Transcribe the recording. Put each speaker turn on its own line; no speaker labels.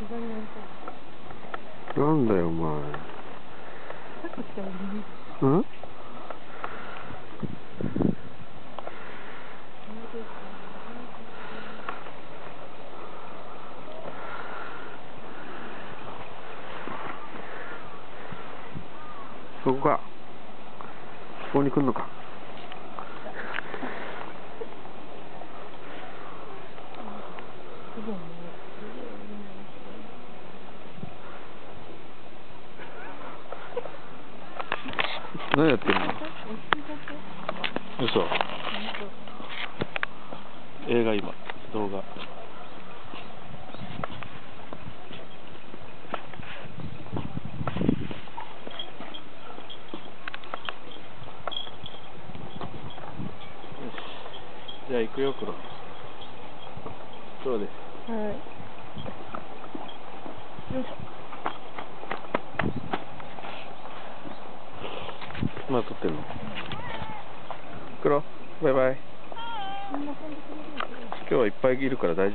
膝になりたい。
なんだよお前。
さっきからビビる。
うん？そこか。ここに来んのか。何やってんの？嘘。映画今、動画。じゃあ行くよ、黒。そうです。
はい。よいしょ。
まだ撮ってんの？黒、バイバイ。今日はいっぱいいるから大丈夫。